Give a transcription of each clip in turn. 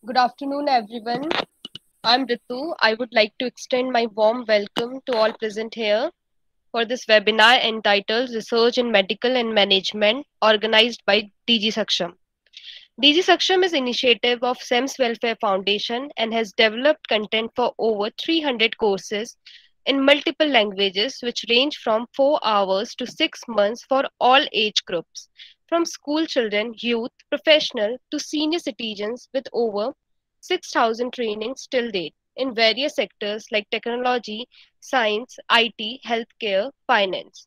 Good afternoon, everyone. I'm Ritu. I would like to extend my warm welcome to all present here for this webinar entitled Research in Medical and Management, organized by DG Saksham. DG Saksham is initiative of SEMS Welfare Foundation and has developed content for over 300 courses in multiple languages, which range from 4 hours to 6 months for all age groups, from school children, youth, professional to senior citizens, with over 6,000 trainings till date in various sectors like technology, science, IT, healthcare, finance.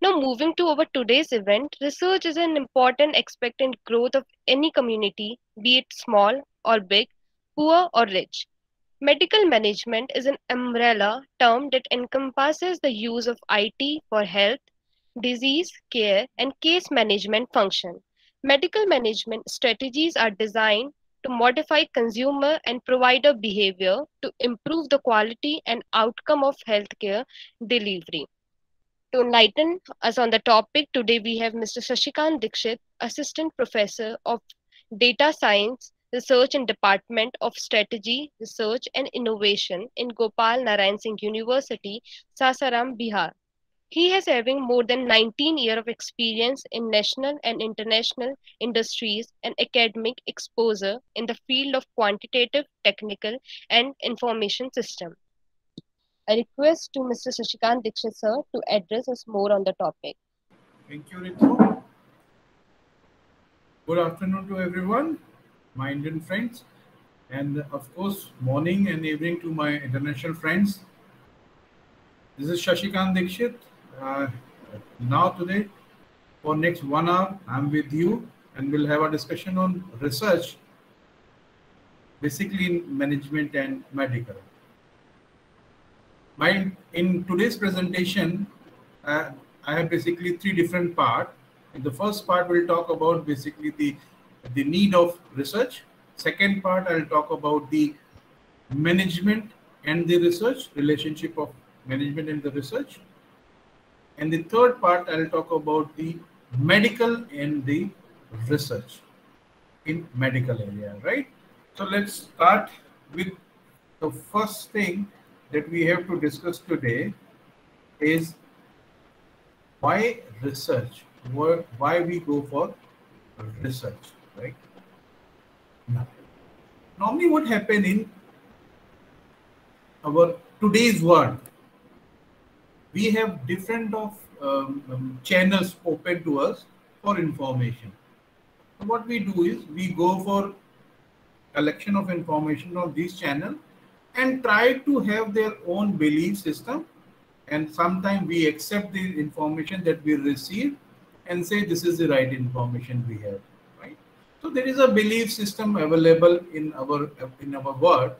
Now, moving to our today's event, research is an important aspect in growth of any community, be it small or big, poor or rich. Medical management is an umbrella term that encompasses the use of IT for health, disease care, and case management function. Medical management strategies are designed to modify consumer and provider behavior to improve the quality and outcome of healthcare delivery. To enlighten us on the topic, today we have Mr. Shashikant Dikshit, Assistant Professor of Data Science Research and Department of Strategy, Research and Innovation in Gopal Narayan Singh University, Sasaram, Bihar. He has having more than 19 years of experience in national and international industries and academic exposure in the field of quantitative, technical, and information system. I request to Mr. Shashikant Dikshit sir to address us more on the topic. Thank you, Ritu. Good afternoon to everyone, my Indian friends, and of course, morning and evening to my international friends. This is Shashikant Dikshit. Uh, Now, today, for next 1 hour, I'm with you, and we'll have a discussion on research, basically in management and medical. In today's presentation, I have basically three different parts. In the first part, we'll talk about basically the need of research. Second part, I'll talk about the management and the research, relationship of management and the research. And the third part, I'll talk about the medical and the research in medical area, right? So let's start with the first thing that we have to discuss today is why research, why we go for research, right? Now, normally what happen in our today's world, we have different of channels open to us for information. So what we do is we go for collection of information on this channel and try to have their own belief system, and sometimes we accept the information that we receive and say this is the right information we have, right? So there is a belief system available in our world,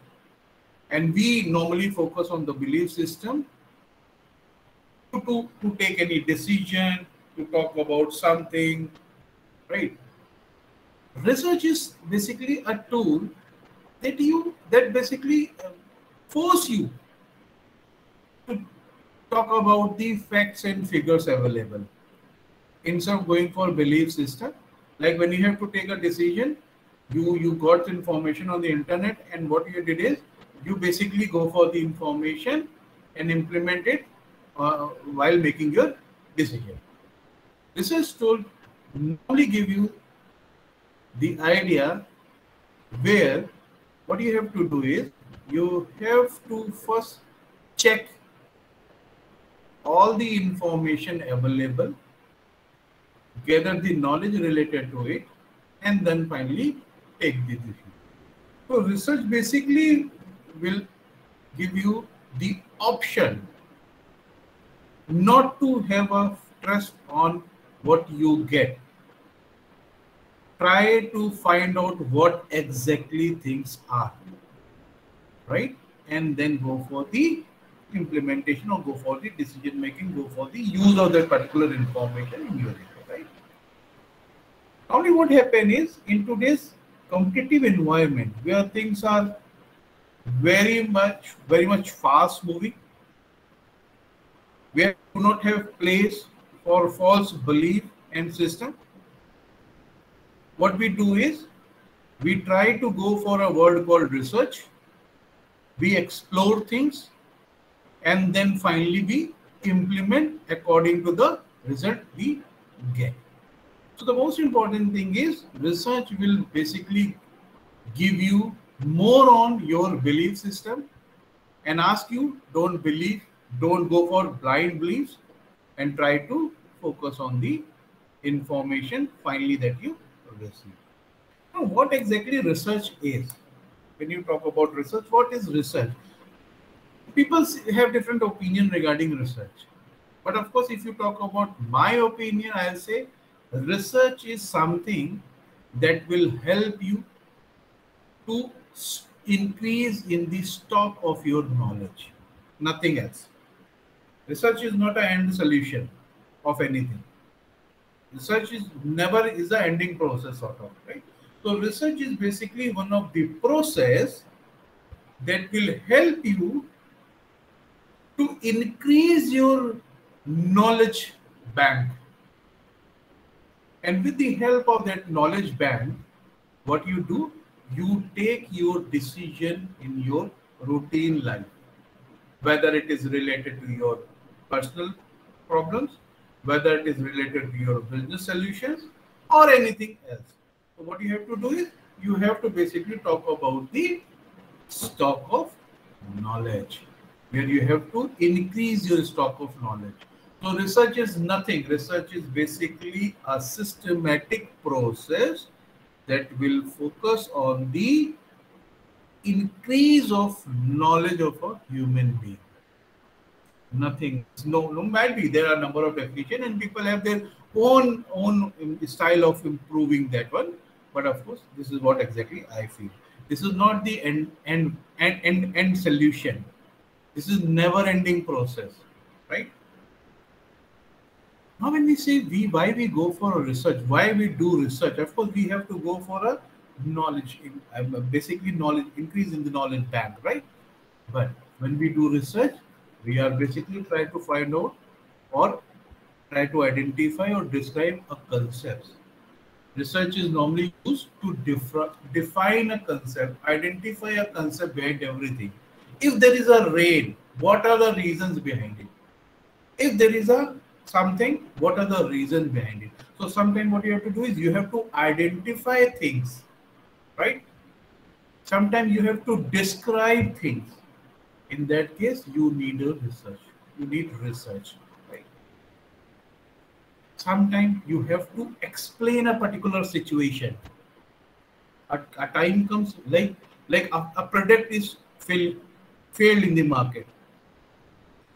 and we normally focus on the belief system to take any decision, to talk about something, right? Research is basically a tool that basically force you to talk about the facts and figures available instead of going for belief system. Like when you have to take a decision, you got information on the internet, and what you did is you basically go for the information and implement it while making your decision. Research tool normally give you the idea where what you have to do is you have to first check all the information available, gather the knowledge related to it, and then finally take the decision. So research basically will give you the option not to have a trust on what you get. Try to find out what exactly things are, right? And then go for the implementation or go for the decision making, go for the use of that particular information in your area, right? Only what happen is in today's competitive environment where things are very much fast moving, where do not have place for false belief and system, what we do is We try to go for a word called research. We explore things, and then finally we implement according to the result we get. So the most important thing is research will basically give you more on your belief system and ask you don't go for blind beliefs, and try to focus on the information finally that you receive. Now, what exactly research is? When you talk about research, what is research? People have different opinion regarding research. But of course, if you talk about my opinion, I'll say research is something that will help you to increase in the stock of your knowledge. Nothing else. Research is not an end solution of anything. Research is never is the ending process sort of, right? So research is basically one of the process that will help you to increase your knowledge bank. And with the help of that knowledge bank, what you do, you take your decision in your routine life, whether it is related to your personal problems, whether it is related to your business solutions or anything else. So what you have to do is you have to basically talk about the stock of knowledge, where you have to increase your stock of knowledge. So research is nothing. Research is basically a systematic process that will focus on the increase of knowledge of a human being. Nothing. No, might be there are a number of definition, and people have their own style of improving that one. But of course, this is what exactly I feel. This is not the end solution. This is never ending process, right? Now, when we say why we go for a research, why we do research, of course, we have to go for a knowledge, basically knowledge, increase in the knowledge bank, right? But when we do research, we are basically trying to find out or try to identify or describe a concept. Research is normally used to define a concept, identify a concept behind everything. If there is a rain, what are the reasons behind it? If there is a something, what are the reasons behind it? So sometimes what you have to do is you have to identify things, right? Sometimes you have to describe things. In that case, you need a research. You need research, right? Sometimes you have to explain a particular situation. A time comes like a product is failed in the market.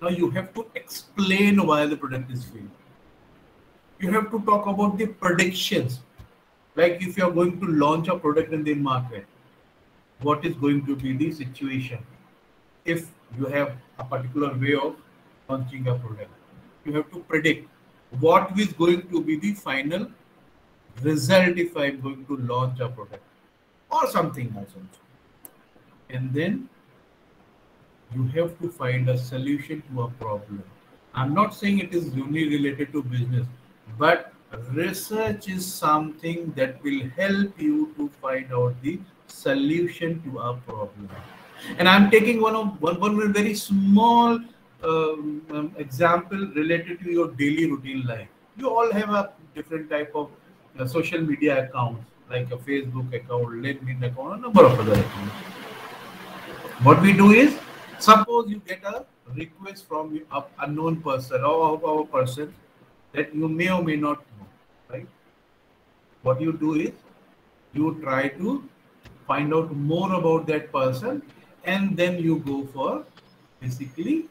Now you have to explain why the product is failed. You have to talk about the predictions. Like if you are going to launch a product in the market, what is going to be the situation? If you have a particular way of launching a product, you have to predict what is going to be the final result if I am going to launch a product or something else also. And then you have to find a solution to a problem. I'm not saying it is only related to business, but research is something that will help you to find out the solution to a problem. And I'm taking one very small example related to your daily routine life. You all have a different type of social media accounts, like a Facebook account, LinkedIn account, a number of other accounts. What we do is, suppose you get a request from an unknown person or a person that you may or may not know, right? What you do is, you try to find out more about that person, and then you go for basically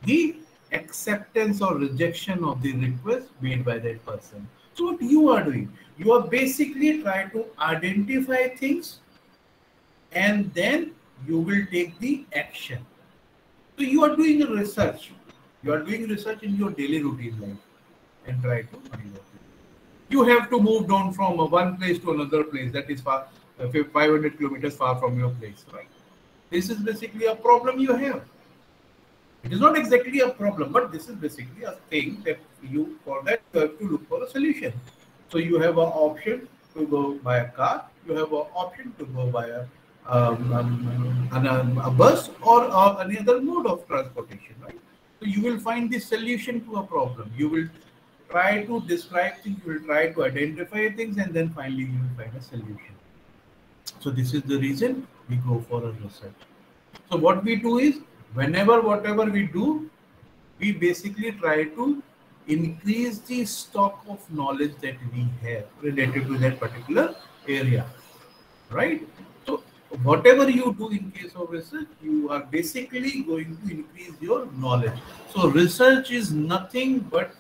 the acceptance or rejection of the request made by that person. So what you are doing, you are basically trying to identify things, and then you will take the action. So you are doing research. You are doing research in your daily routine life and try to find out. You have to move down from one place to another place that is far, 500 kilometers far from your place, right? This is basically a problem you have. It is not exactly a problem, but this is basically a thing that you, for that, you have to look for a solution. So you have an option to go by a car, you have an option to go by a bus or any other mode of transportation, right? So you will find the solution to a problem. You will try to describe things, you will try to identify things, and then finally you will find a solution. So this is the reason we go for a research. So what we do is, whatever we do, we basically try to increase the stock of knowledge that we have related to that particular area, right? So whatever you do in case of research, you are basically going to increase your knowledge. So research is nothing but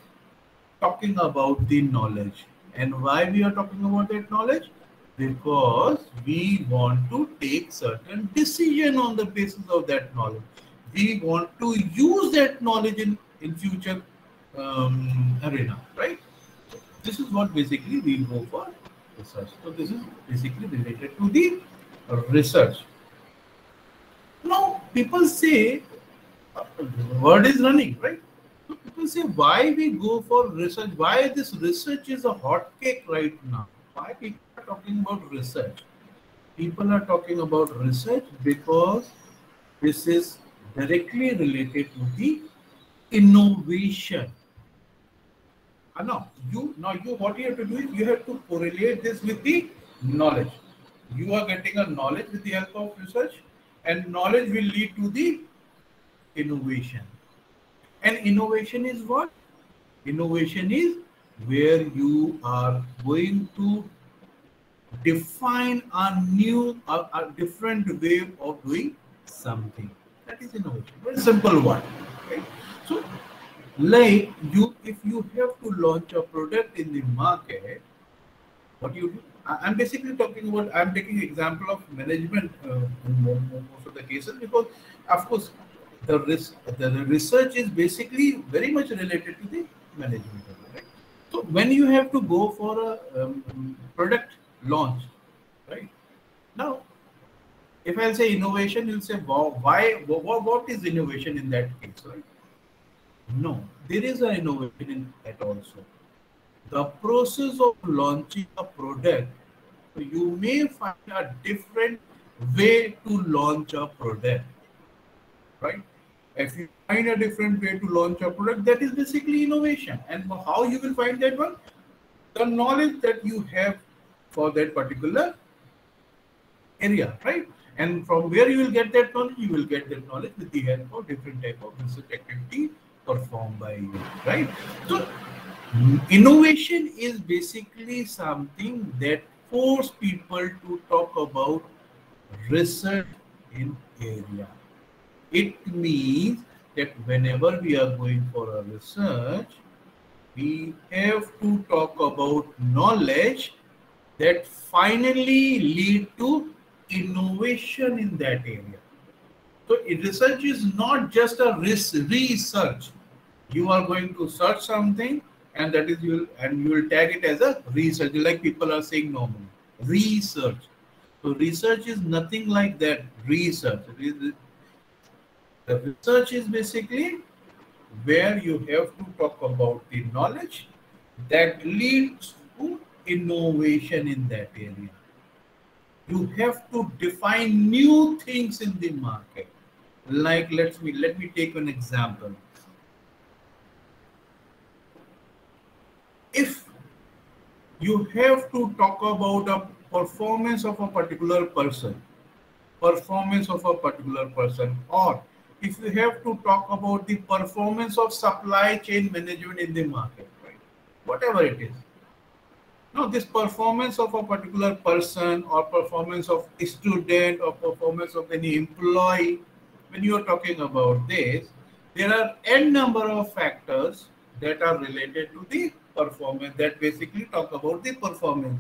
talking about the knowledge. And why we are talking about that knowledge? Because we want to take certain decision on the basis of that knowledge. We want to use that knowledge in future arena, right? So this is what basically we go for research. So this is basically related to the research. Now people say, word is running, right? So people say, why we go for research? Why this research is a hot cake right now? Why people are talking about research? People are talking about research because this is directly related to the innovation. Now you what you have to do is you have to correlate this with the knowledge. You are getting a knowledge with the help of research, and knowledge will lead to the innovation. And innovation is what? Innovation is where you are going to define a different way of doing something. That is innovation. Very simple one. Right? So, like if you have to launch a product in the market, what you do? I'm basically talking about. I'm taking example of management in most of the cases, because, of course, the research is basically very much related to the management, right? So when you have to go for a product launch, right? Now, if I'll say innovation, you'll say, wow, why? What is innovation in that case, right? No, there is an innovation in that also. The process of launching a product, you may find a different way to launch a product, right? If you find a different way to launch a product, that is basically innovation. And how you will find that one? The knowledge that you have for that particular area, right? And from where you will get that knowledge? You will get that knowledge with the help of different type of research activity performed by you, right? So innovation is basically something that force people to talk about research in area. It means that whenever we are going for a research, we have to talk about knowledge that finally lead to innovation in that area. So research is not just a research. You are going to search something, and that is you will tag it as a research, like people are saying normally. Research. So research is nothing like that. Research. The research is basically where you have to talk about the knowledge that leads to innovation in that area. You have to define new things in the market. Like let me take an example. If you have to talk about a performance of a particular person, or if you have to talk about the performance of supply chain management in the market, right? Whatever it is. Now, this performance of a particular person, or performance of a student, or performance of any employee, when you are talking about this, there are n number of factors that are related to the performance, that basically talk about the performance.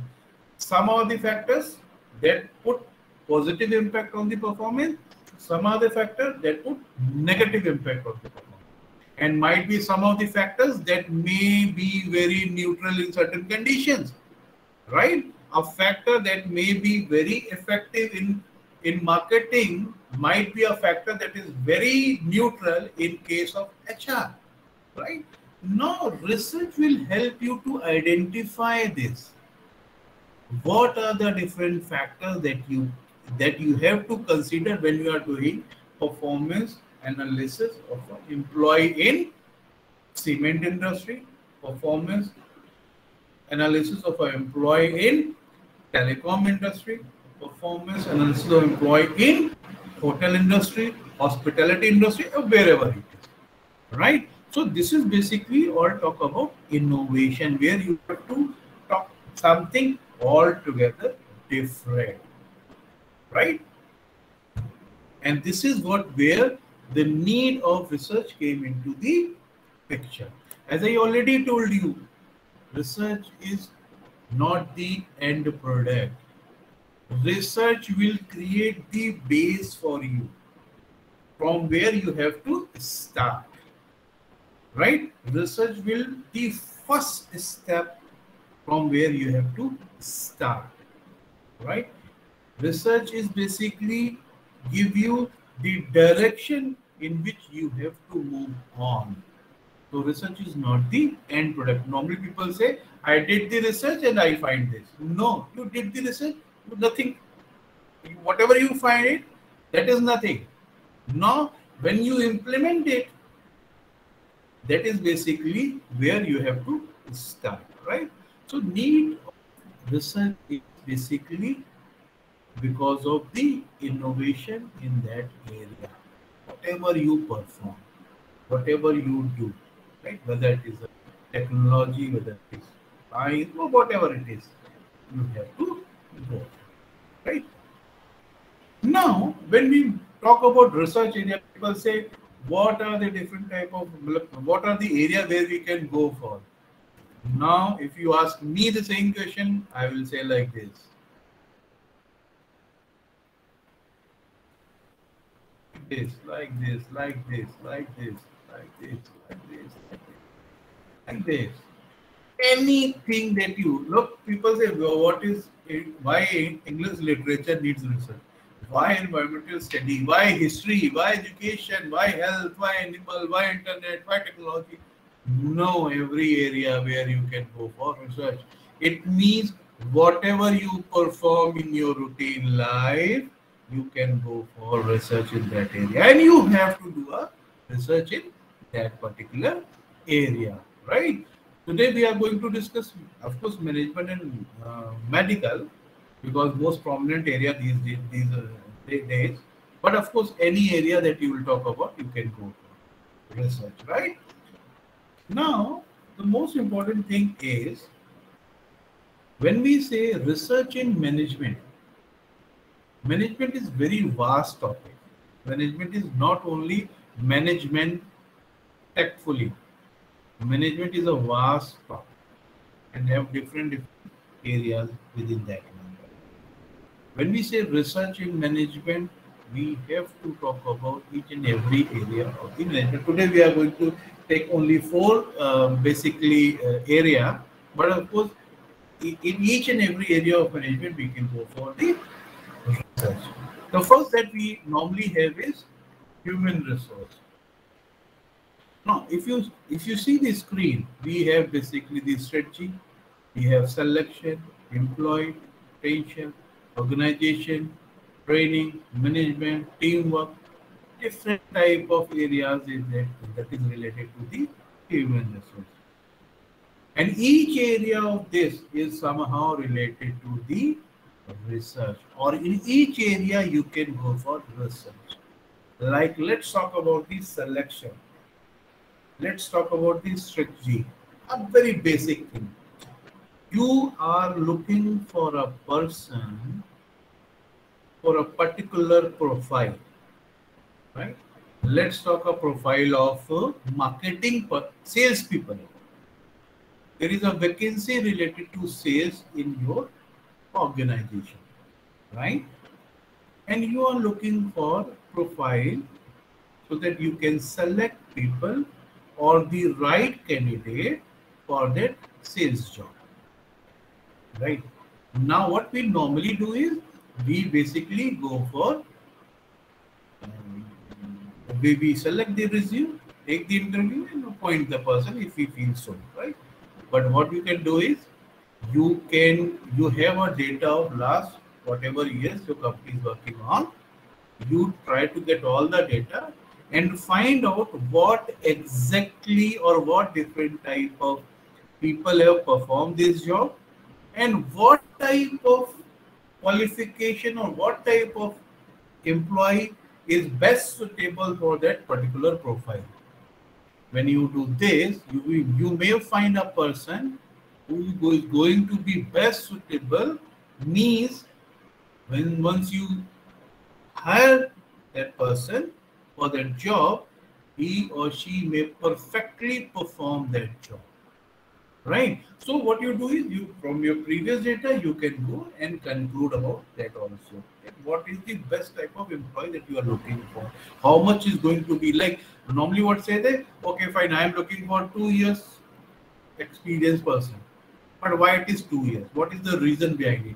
Some of the factors that put positive impact on the performance, some are the factors that put negative impact on the performance, and might be some of the factors that may be very neutral in certain conditions, right? A factor that may be very effective in marketing might be a factor that is very neutral in case of HR, right? Now, research will help you to identify this. what are the different factors that you have to consider when you are doing performance analysis of an employee in cement industry, performance analysis of an employee in telecom industry, performance analysis of employee in hotel industry, hospitality industry, or wherever it is. Right? So this is basically all talk about innovation, where you have to talk something altogether different. Right? And this is what where the need of research came into the picture. As I already told you, research is not the end product. Research will create the base for you from where you have to start. Right? Research will the first step from where you have to start. Right? Research is basically give you the direction in which you have to move on. So research is not the end product. Normally people say, I did the research and I find this. No, you did the research, nothing. Whatever you find it, that is nothing. Now, when you implement it, that is basically where you have to start, right? So need of research is basically because of the innovation in that area. Whatever you perform, whatever you do, right? Whether it is a technology, whether it is science, or whatever it is, you have to go, right? Now, when we talk about research area, people say, what are the different type of, what are the area where we can go for? Now, if you ask me the same question, I will say like this. Like this, like this, like this, like this, like this, like this. Anything that you look, people say, well, what is why English literature needs research? Why environmental study? Why history? Why education? Why health? Why animal? Why internet? Why technology? No, every area where you can go for research. It means whatever you perform in your routine life, you can go for research in that area, and you have to do a research in that particular area, right? Today we are going to discuss, of course, management and medical, because most prominent area these days. But of course, any area that you will talk about, you can go for research, right? Now, the most important thing is when we say research in management, management is very vast topic. Management is not only management tactfully. Management is a vast topic and have different areas within that. When we say research in management, we have to talk about each and every area of the management. Today we are going to take only four basically area, but of course in each and every area of management we can go for the research. The first that we normally have is human resource. Now, if you see the screen, we have basically the strategy, we have selection, employee, retention, organization, training, management, teamwork, different type of areas is that is related to the human resource. And each area of this is somehow related to the research, or in each area you can go for research. Like let's talk about the selection. Let's talk about the strategy. A very basic thing. You are looking for a person for a particular profile, right? Let's talk a profile of marketing sales people. There is a vacancy related to sales in your organization, right? And you are looking for profile so that you can select people or the right candidate for that sales job, right? Now what we normally do is we basically go for we select the resume, take the interview and appoint the person if we feel so, right? But what you can do is you have a data of last whatever years your company is working on. You try to get all the data and find out what exactly or what different type of people have performed this job, and what type of qualification or what type of employee is best suitable for that particular profile. When you do this, you may find a person who is going to be best suitable. Means when once you hire that person for that job, he or she may perfectly perform that job. Right. So what you do is you from your previous data you can go and conclude about that also. And what is the best type of employee that you are looking for? How much is going to be like normally what say they? Okay, fine. I am looking for 2 years experienced person. But why it is 2 years? What is the reason behind it?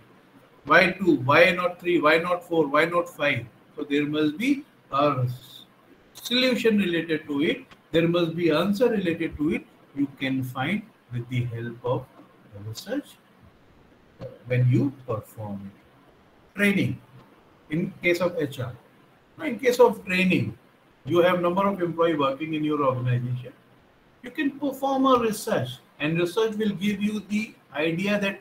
Why two? Why not three? Why not four? Why not five? So there must be a solution related to it. There must be answer related to it. You can find with the help of research when you perform it. Training. In case of HR, in case of training, you have number of employee working in your organization. You can perform a research, and research will give you the idea that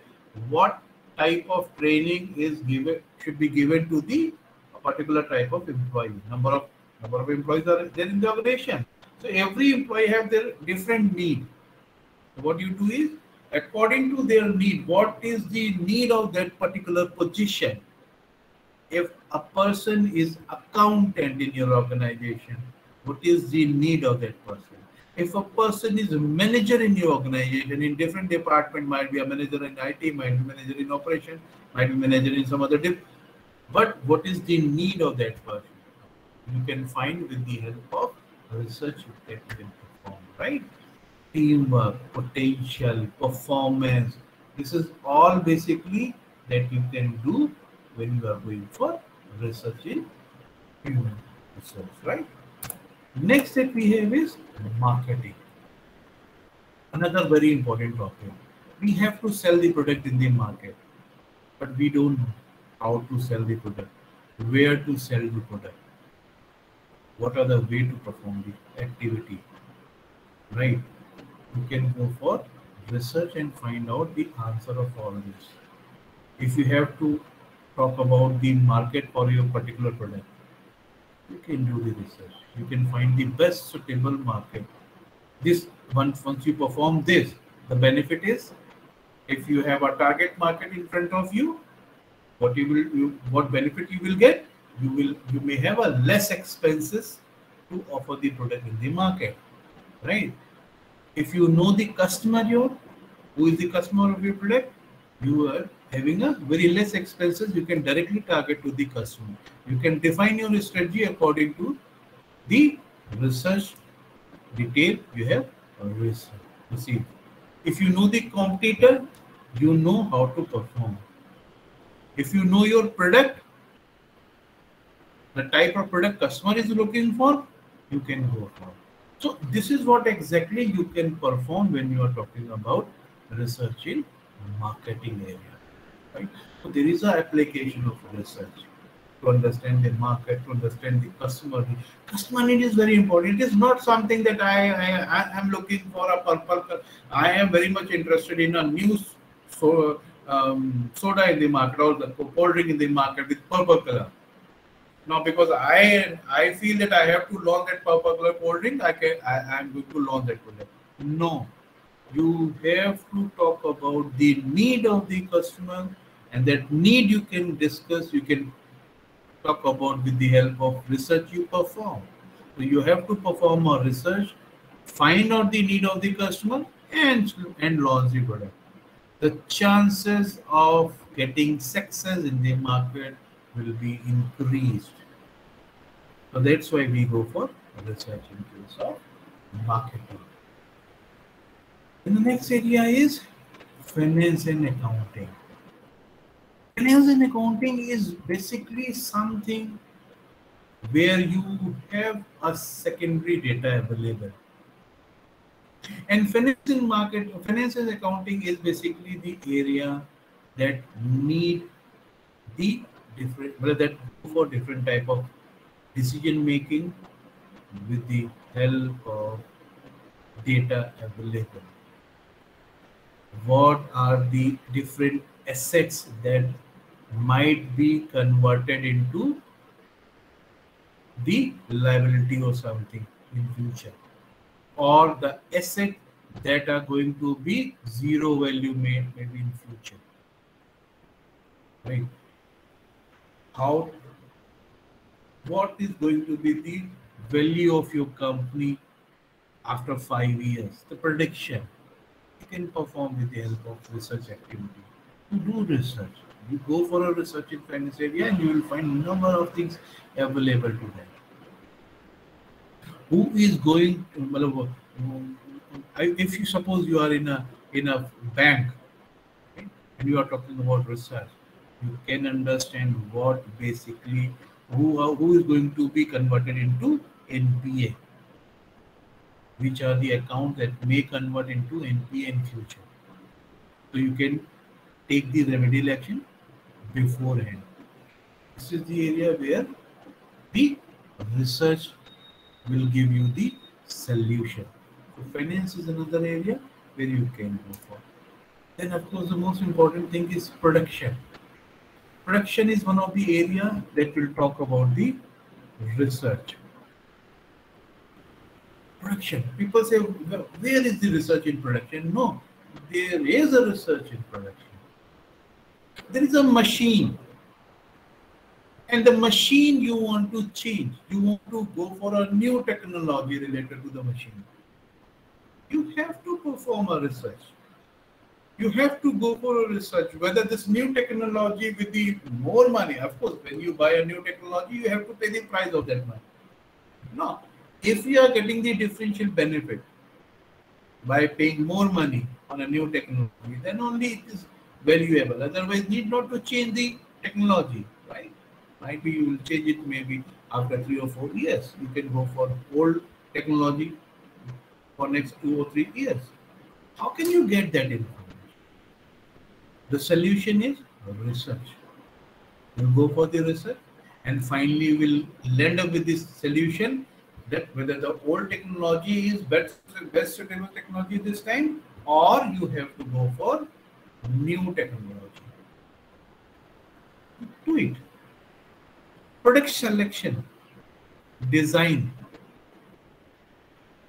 what type of training is given should be given to the particular type of employee. Number of employees are there in the organization, so every employee have their different need. So what you do is according to their need, what is the need of that particular position. If a person is accountant in your organization, what is the need of that person? If a person is a manager in your organization, in different department, might be a manager in IT, might be manager in operation, might be manager in some other but what is the need of that person? You can find with the help of research that you can perform, right? Teamwork, potential, performance. This is all basically that you can do when you are going for research in human research, right? Next step we have is marketing. Another very important topic. We have to sell the product in the market, but we don't know how to sell the product, where to sell the product, what are the way to perform the activity, right? You can go for research and find out the answer of all this. If you have to talk about the market for your particular product, you can do the research. You can find the best suitable market. This once you perform this, the benefit is if you have a target market in front of you, what benefit you will get? You may have a less expenses to offer the product in the market, right? If you know the customer who is the customer of your product, you are having a very less expenses. You can directly target to the customer. You can define your strategy according to the research detail you have received. If you know the competitor, you know how to perform. If you know your product, the type of product customer is looking for, you can go for. So this is what exactly you can perform when you are talking about research in marketing area, right? So there is an application of research to understand the market, to understand the customer need. Customer need is very important. It is not something that I am looking for a purple color. I am very much interested in a new soda in the market or the cold drink in the market with purple color. Now, because I feel that I have to launch that purple color cold drink, I am going to launch that product. No, you have to talk about the need of the customer, and that need you can discuss. You can talk about with the help of research you perform. So you have to perform a research, find out the need of the customer, and launch the product. The chances of getting success in the market will be increased. So that's why we go for research in case of marketing. And the next area is finance and accounting. Finance and accounting is basically something where you have a secondary data available. And finance and accounting is basically the area that need the different, well, that go for different type of decision making with the help of data available. What are the different assets that might be converted into the liability or something in future, or the asset that are going to be zero value made maybe in future, right? How, what is going to be the value of your company after 5 years? The prediction you can perform with the help of research activity. You do research. You go for a research in finance area and you will find number of things available to them. Who is going to, if you suppose you are in a bank, okay, and you are talking about research, you can understand what basically who is going to be converted into NPA, which are the accounts that may convert into NPA in future. So you can take the remedial action beforehand. This is the area where the research will give you the solution. So finance is another area where you can go for. Then of course the most important thing is production. Production is one of the area that will talk about the research. Production. People say, "Well, where is the research in production?" No, there is a research in production. There is a machine, and the machine you want to change. You want to go for a new technology related to the machine. You have to perform a research. You have to go for a research whether this new technology with the more money. Of course, when you buy a new technology, you have to pay the price of that money. No, if you are getting the differential benefit by paying more money on a new technology, then only it is valuable. Otherwise, need not to change the technology, right? Might be you will change it maybe after 3 or 4 years. You can go for old technology for next 2 or 3 years. How can you get that information? The solution is research. You go for the research and finally will land up with this solution that whether the old technology is best suitable technology this time, or you have to go for new technology. Do it. Product selection, design,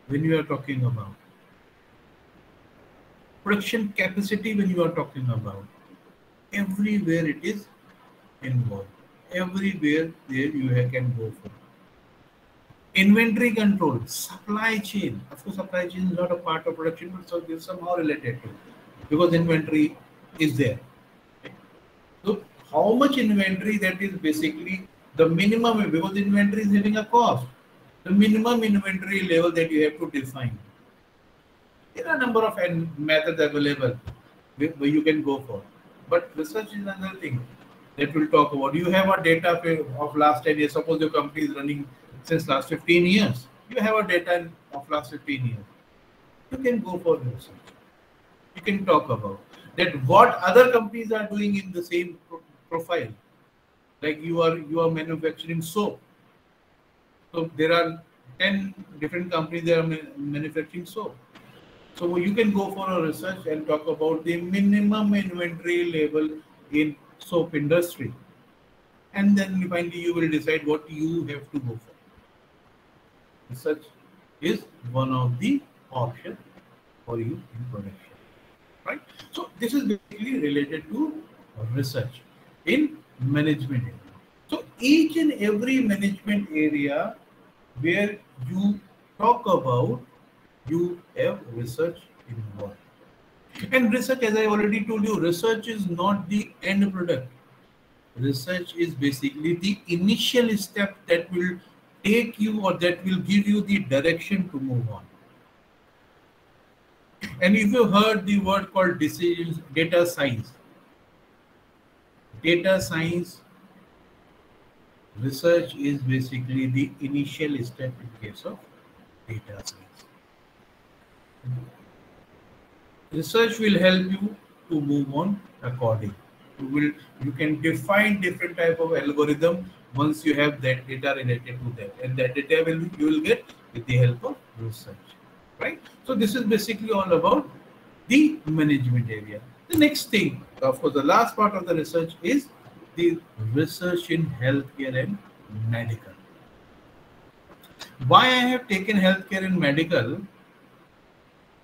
when you are talking about production capacity, when you are talking about everywhere it is involved. Everywhere there you can go for. Inventory control, supply chain. Of course, supply chain is not a part of production, but so it's somehow related to it because inventory is there. So, how much inventory, that is basically the minimum, because inventory is having a cost. The minimum inventory level that you have to define. There are a number of methods available where you can go for. But research is another thing that we'll talk about. You have a data of last 10 years. Suppose your company is running since last 15 years. You have a data of last 15 years. You can go for research. You can talk about that what other companies are doing in the same profile. Like you are manufacturing soap. So there are 10 different companies that are manufacturing soap. So you can go for a research and talk about the minimum inventory level in soap industry. And then finally you will decide what you have to go for. Research is one of the options for you in production. Right? So this is basically related to research in management area. So each and every management area where you talk about, you have research involved. And research, as I already told you, research is not the end product. Research is basically the initial step that will take you or that will give you the direction to move on. And if you heard the word called decisions, data science, research is basically the initial step in case of data science. Research will help you to move on according. You can define different type of algorithm once you have that data related to that, and that data you will get with the help of research, right? So this is basically all about the management area. The next thing, of course, the last part of the research is the research in healthcare and medical. Why I have taken healthcare and medical?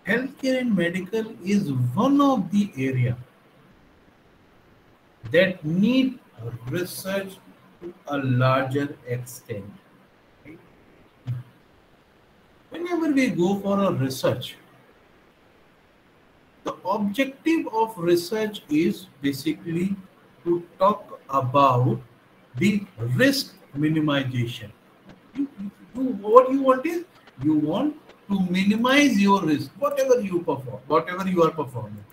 Healthcare and medical is one of the area that need research to a larger extent. Right? Whenever we go for a research, the objective of research is basically to talk about the risk minimization. What you want is you want to minimize your risk, whatever you perform, whatever you are performing.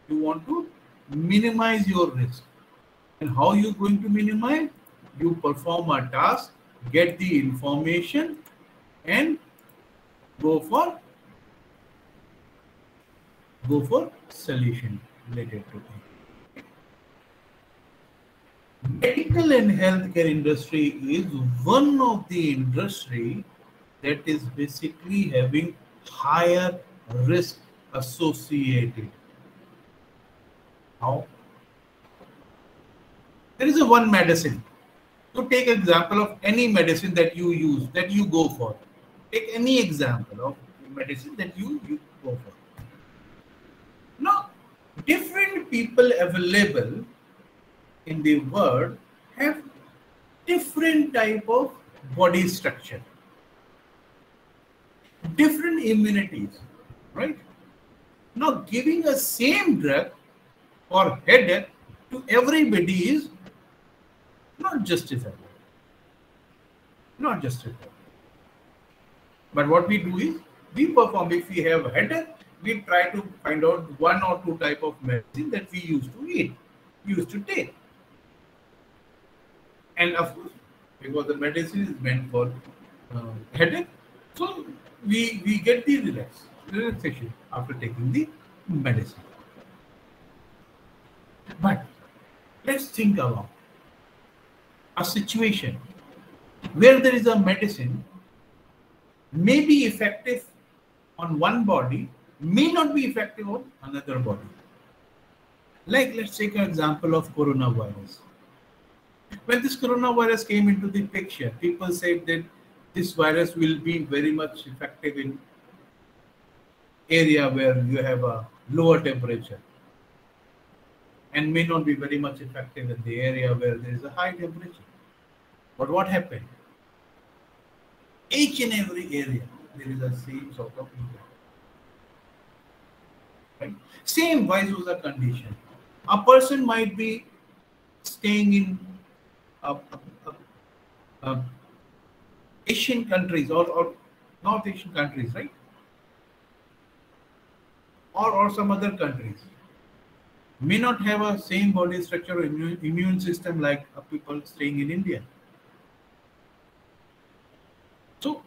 You want to minimize your risk. And how you going to minimize? You perform a task, get the information, and go for solution related to it. Medical and healthcare industry is one of the industry that is basically having higher risk associated. How? There is a one medicine. To take example of any medicine that you use, that you go for. Take any example of medicine that you go for. Now, different people available in the world have different type of body structure, different immunities, right? Now, giving a same drug for headache to everybody is not justified. Not justified. But what we do is, we perform, if we have a headache, we try to find out one or two type of medicine that we used to eat, used to take. And of course, because the medicine is meant for headache, so we get the relaxation after taking the medicine. But let's think about a situation where there is a medicine may be effective on one body, may not be effective on another body. Like, let's take an example of coronavirus. When this coronavirus came into the picture, people said that this virus will be very much effective in area where you have a lower temperature, and may not be very much effective in the area where there is a high temperature. But what happened? Each and every area, there is a same sort of impact. Right? Same vice versa condition. A person might be staying in Asian countries or North Asian countries, right? Or some other countries. May not have a same body structure or immune system like people staying in India. So,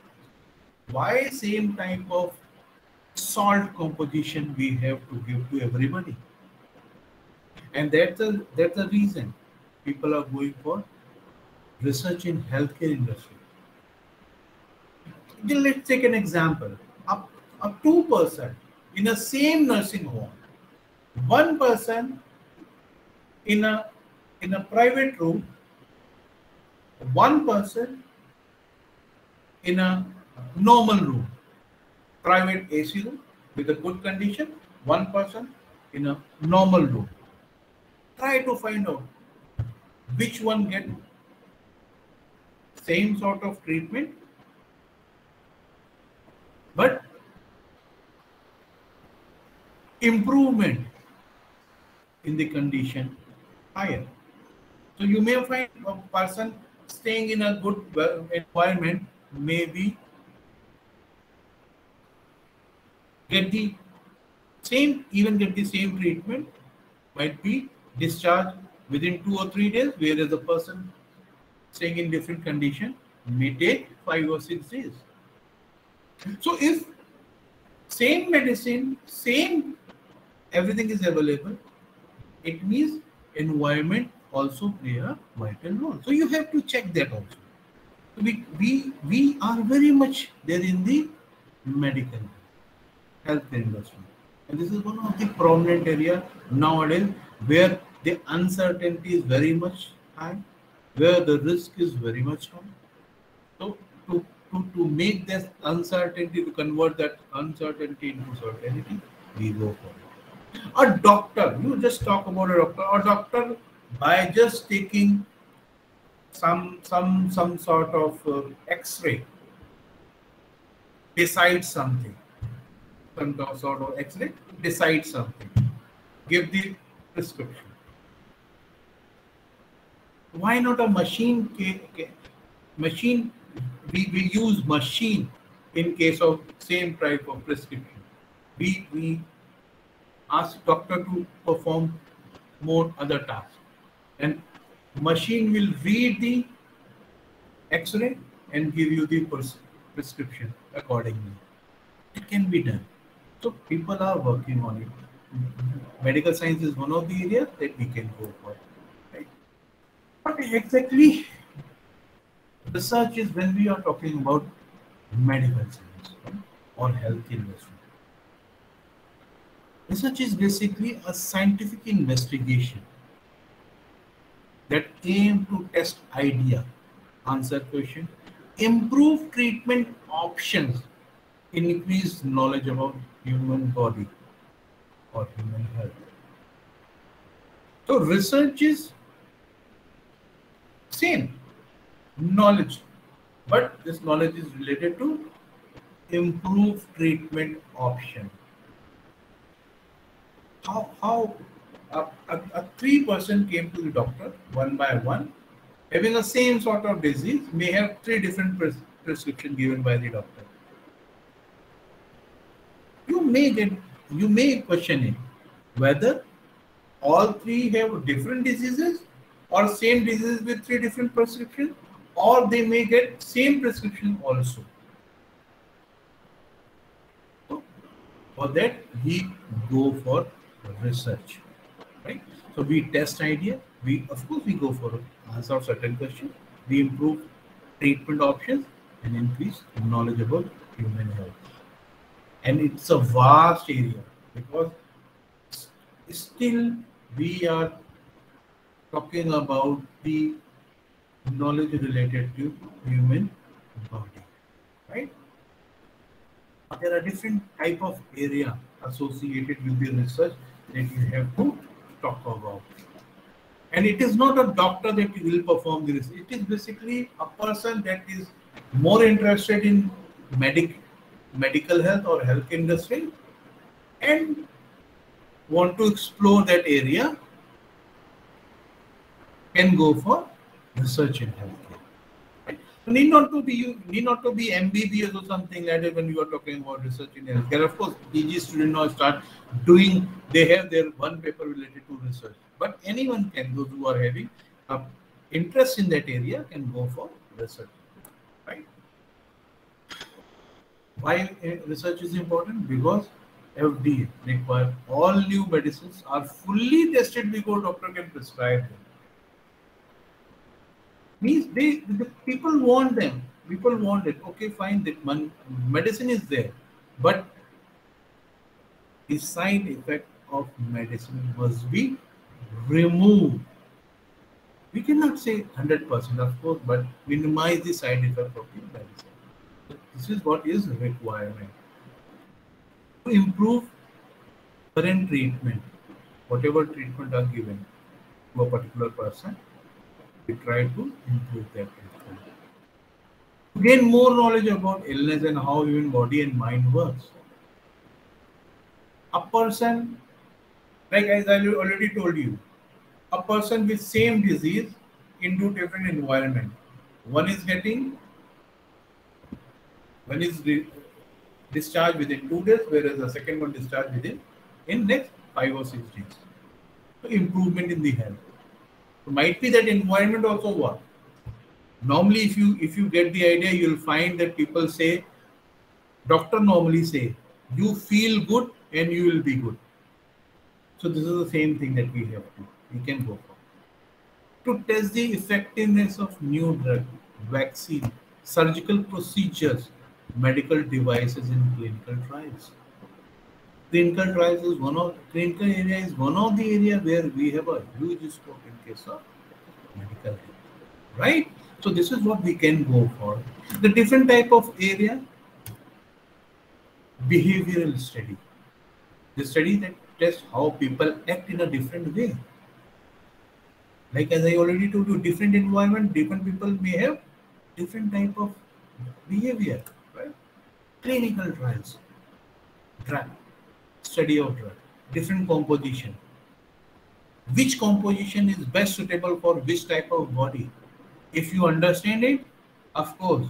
why same type of salt composition we have to give to everybody? And that's the reason people are going for research in healthcare industry. Then let's take an example. A two person in a same nursing home, one person in a private room, one person in a normal room, private AC room with a good condition, one person in a normal room. Try to find out which one get same sort of treatment, but improvement in the condition higher. So you may find a person staying in a good environment, maybe get the same treatment, might be discharged within 2 or 3 days, whereas the person staying in different condition may take 5 or 6 days. So if Same medicine, same everything is available. It means environment also play a vital role. So you have to check that also. We are very much there in the medical healthcare industry, and this is one of the prominent area nowadays where the uncertainty is very much high, where the risk is very much high. So to make this uncertainty, to convert that uncertainty into certainty, we go for it. A doctor, you just talk about a doctor. A doctor, by just taking some sort of X-ray, decides something. Some sort of X-ray decides something. Give the prescription. Why not a machine? Machine, we use machine in case of same type of prescription. We ask doctor to perform more other tasks, and machine will read the X-ray and give you the prescription accordingly. It can be done. So people are working on it. Medical science is one of the areas that we can go for. Right? What exactly research is when we are talking about medical science, right, or health industry? Research is basically a scientific investigation that aim to test idea, answer question, improve treatment options, increase knowledge about human body or human health. So research is same knowledge, but this knowledge is related to improve treatment option. How a 3 person came to the doctor one by one, having the same sort of disease, may have 3 different prescription given by the doctor. You may question it whether all 3 have different diseases or same disease with 3 different prescriptions, or they may get same prescription also. So for that we go for research, right? So we test idea, we of course we go for answer certain questions, we improve treatment options and increase knowledge about human health. And it's a vast area because still we are talking about the knowledge related to human body, right? There are different type of area associated with the research that you have to talk about. And it is not a doctor that will perform the research. It is basically a person that is more interested in medical health or health industry and want to explore that area can go for research in healthcare. Right? So need not to be MBBS or something like that when you are talking about research in healthcare. Of course, PG students now start doing. They have their one paper related to research, but anyone can. Those who are having interest in that area can go for research. Right? Why research is important? Because FDA require all new medicines are fully tested before doctor can prescribe them. Means the people want them. People want it. Okay, fine. That medicine is there, but the side effect of medicine must be removed. We cannot say 100%, of course, but minimize the side effect of the medicine. So this is what is requirement to improve current treatment. Whatever treatment are given to a particular person, we try to improve that treatment. To gain more knowledge about illness and how human body and mind works. A person, like as I already told you, a person with same disease into different environment. One is discharged within 2 days, whereas the second one discharged in next 5 or 6 days. So improvement in the health. So might be that environment also work. Normally, if you get the idea, you'll find that people say, doctor normally say You feel good and you will be good. So this is the same thing that we can go for. To test the effectiveness of new drug, vaccine, surgical procedures, medical devices in clinical trials. Clinical area is one of the area where we have a huge scope in case of medical health, right? So this is what we can go for. The different type of area, behavioral study, the study that tests how people act in a different way. Like as I already told you, different environment, different people may have different type of behavior, right? Clinical trials, drug, study of drug, different composition. Which composition is best suitable for which type of body? If you understand it, of course,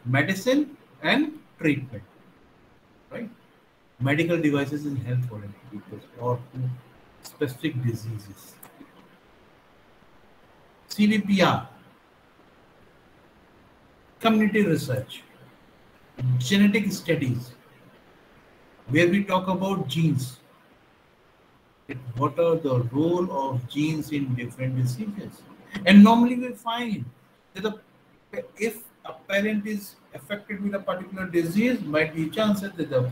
medicine and treatment, right? Medical devices in health people or specific diseases. CVPR, community research, genetic studies, where we talk about genes. What are the role of genes in different diseases? And normally we find that if a parent is affected with a particular disease, might be chances that the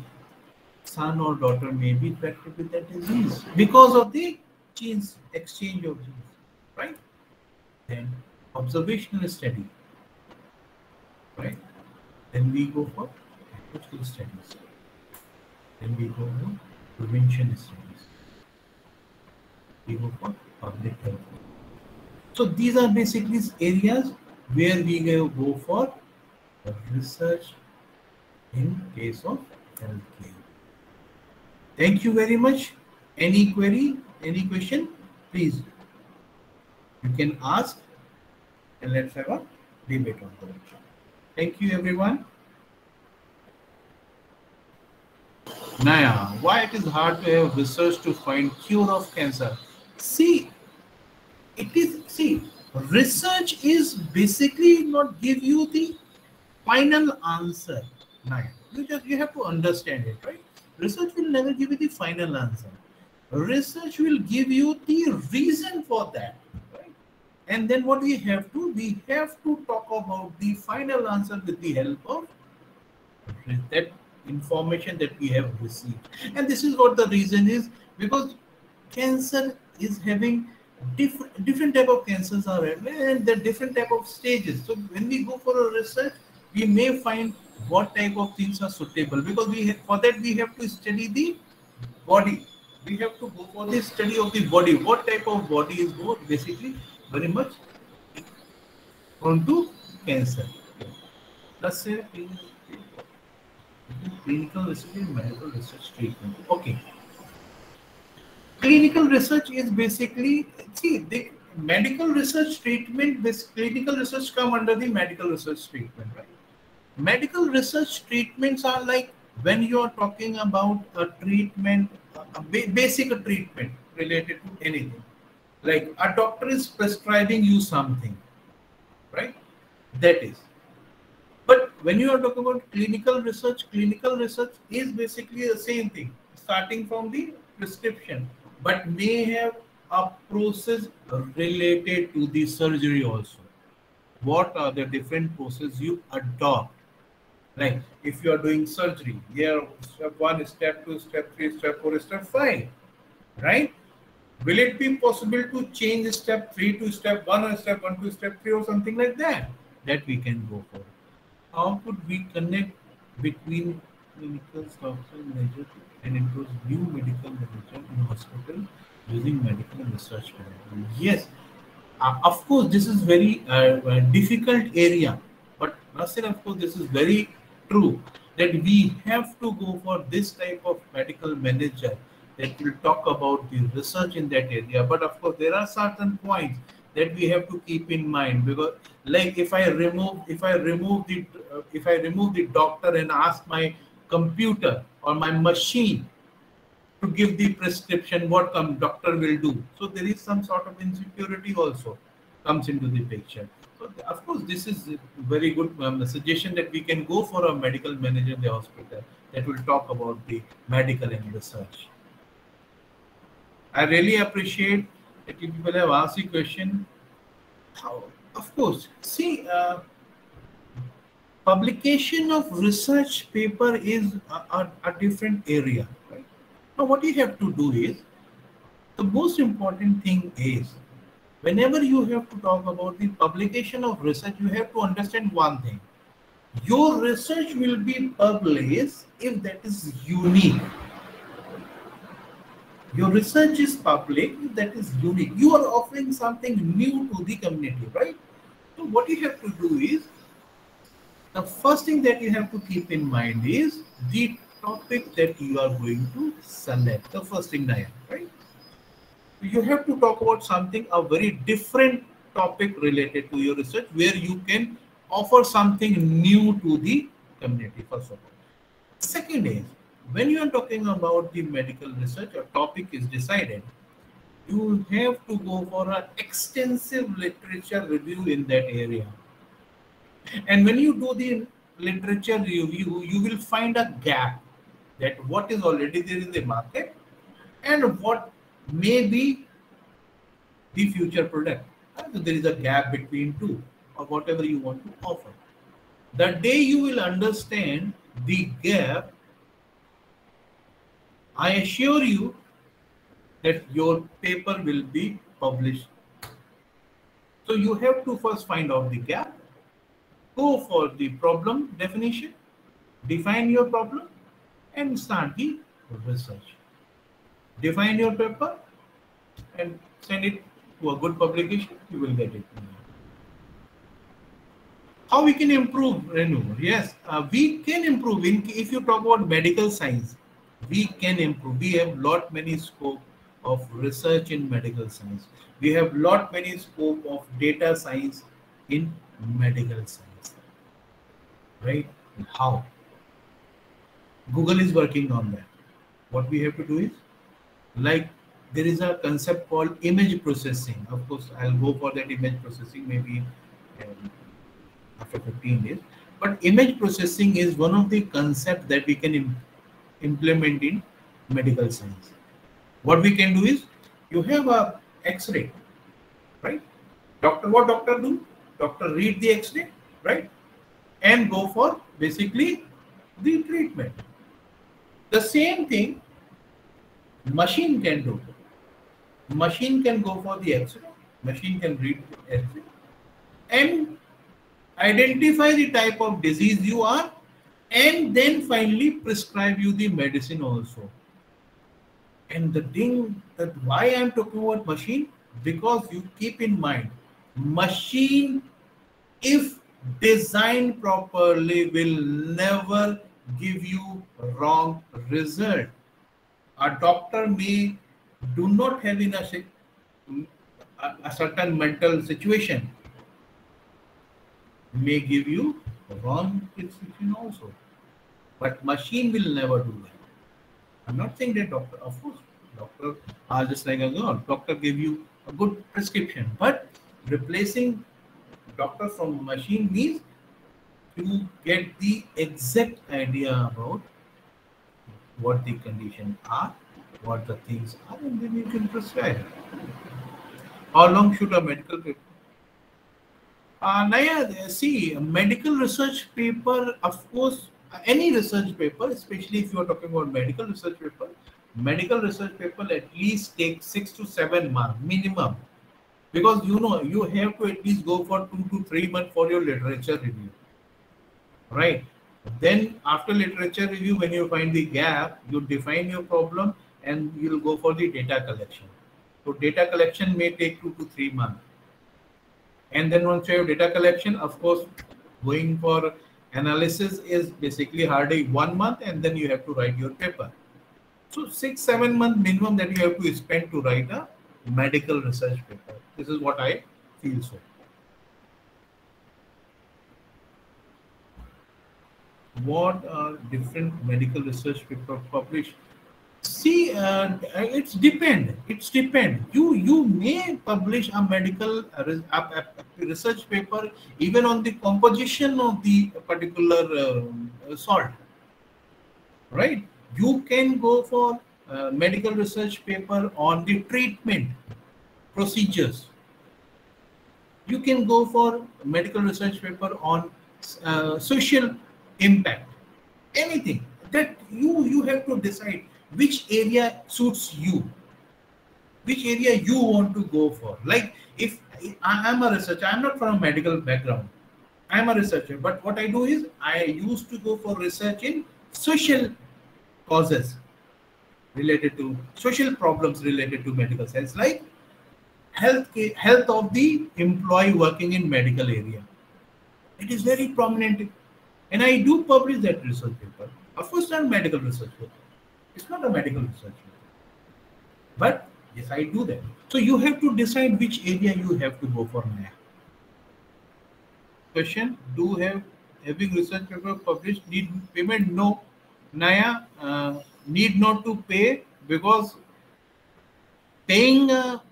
son or daughter may be affected with that disease because of the genes, exchange of genes, right? Then observational study, right? Then we go for ethical studies. Then we go for prevention studies. We go for public health. So these are basically areas where we go for research in case of healthcare. Thank you very much. Any query, any question, please you can ask and let's have a debate on that. Thank you everyone. Naya, why it is hard to have research to find cure of cancer? See, research is basically not give you the final answer. Naya, you have to understand it, right? Research will never give you the final answer. Research will give you the reason for that, right? And then what we have to talk about the final answer with the help of that information that we have received. And this is what the reason is, because cancer is having different type of cancers are there, and there are different type of stages. So when we go for a research, we may find what type of things are suitable, because for that we have to study the body. We have to go for the study of the body. What type of body is more basically very much prone to cancer. Let's say clinical research and medical research treatment. Okay. Clinical research is basically, the medical research treatment, this clinical research come under the medical research treatment, right? Medical research treatments are like when you are talking about a treatment, basic treatment related to anything. Like a doctor is prescribing you something, right? That is. But when you are talking about clinical research is basically the same thing, starting from the prescription, but may have a process related to the surgery also. What are the different processes you adopt? Like if you are doing surgery, here step 1, step 2, step 3, step 4, step 5, right? Will it be possible to change step 3 to step 1 or step 1 to step 3 or something like that? That we can go for. How could we connect between clinical software manager and improve new medical manager in hospital using medical research? Yes, of course, this is very difficult area, but Nasir, of course, this is very true that we have to go for this type of medical manager that will talk about the research in that area. But of course, there are certain points that we have to keep in mind, because like if I remove the doctor and ask my computer or my machine to give the prescription, what doctor will do. So there is some sort of insecurity also comes into the picture. So of course, this is a very good suggestion that we can go for a medical manager in the hospital that will talk about the medical and research. I really appreciate that you people have asked the question. How, of course, see, publication of research paper is a different area, right? Now, what you have to do is the most important thing is whenever you have to talk about the publication of research, you have to understand one thing. Your research will be published if that is unique. Your research is public if that is unique. You are offering something new to the community, right? So what you have to do is the first thing that you have to keep in mind is the topic that you are going to select. The first thing, Naya, right? You have to talk about something, a very different topic related to your research where you can offer something new to the community, first of all. Second is, when you are talking about the medical research, a topic is decided, you have to go for an extensive literature review in that area. And when you do the literature review, you will find a gap that what is already there in the market and what may be the future product. So there is a gap between two or whatever you want to offer. The day you will understand the gap, I assure you that your paper will be published. So you have to first find out the gap, go for the problem definition, define your problem, and start the research. Define your paper and send it to a good publication, you will get it. How we can improve, Renu? Yes, we can improve. If you talk about medical science, we can improve. We have lot many scope of research in medical science. We have lot many scope of data science in medical science. Right? How? Google is working on that. What we have to do is, like, there is a concept called image processing. Of course, I'll go for that image processing maybe after 15 days. But image processing is one of the concepts that we can implement in medical science. What we can do is, you have a X-ray, right? What doctor do? Doctor read the X-ray, right? And go for basically the treatment. The same thing machine can do. Machine can go for the X-ray. Machine can read the X-ray and identify the type of disease you are, and then finally prescribe you the medicine also. And the thing that why I'm talking about machine, because you keep in mind, machine, if designed properly, will never give you wrong result. A doctor may do not have in a certain mental situation, may give you wrong prescription also, but machine will never do that. I'm not saying that doctor, of course, doctor are just like a girl. Doctor give you a good prescription, but replacing doctor from machine means you get the exact idea about what the condition are, what the things are, and then you can prescribe. How long should a medical paper? Naya, see, a medical research paper, of course, any research paper, especially if you are talking about medical research paper at least takes 6 to 7 months minimum. Because you have to at least go for 2 to 3 months for your literature review. Right? Then after literature review, when you find the gap, you define your problem and you'll go for the data collection. So data collection may take 2 to 3 months. And then once you have data collection, of course, going for analysis is basically hardly 1 month, and then you have to write your paper. So 6 7 months minimum that you have to spend to write a medical research paper. This is what I feel so. What are different medical research papers published? See, it's depend. It's depend. You may publish a medical research paper even on the composition of the particular salt, right? You can go for medical research paper on the treatment procedures. You can go for medical research paper on social impact. Anything that you have to decide which area suits you, which area you want to go for. Like if I am a researcher, I'm not from a medical background, I'm a researcher, but what I do is I used to go for research in social causes related to social problems related to medical science, like health of the employee working in medical area. It is very prominent, and I do publish that research paper. Of course, not medical research paper. It's not a medical research paper, but yes, I do that. So you have to decide which area you have to go for now. Question: do having research paper published need payment? No, Naya, need not to pay, because paying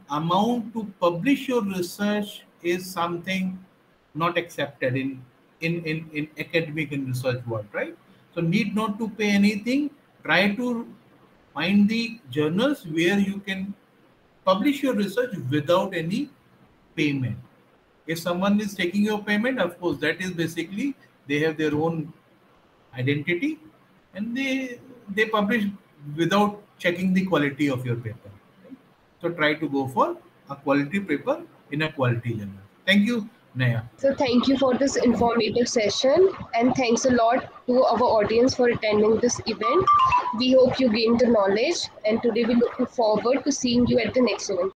amount to publish your research is something not accepted in academic and research world, right? So need not to pay anything. Try to find the journals where you can publish your research without any payment. If someone is taking your payment, of course, that is basically they have their own identity, and they publish without checking the quality of your paper. Right? So try to go for a quality paper in a quality journal. Thank you, Naya. So thank you for this informative session, and thanks a lot to our audience for attending this event. We hope you gained the knowledge, and today we look forward to seeing you at the next event.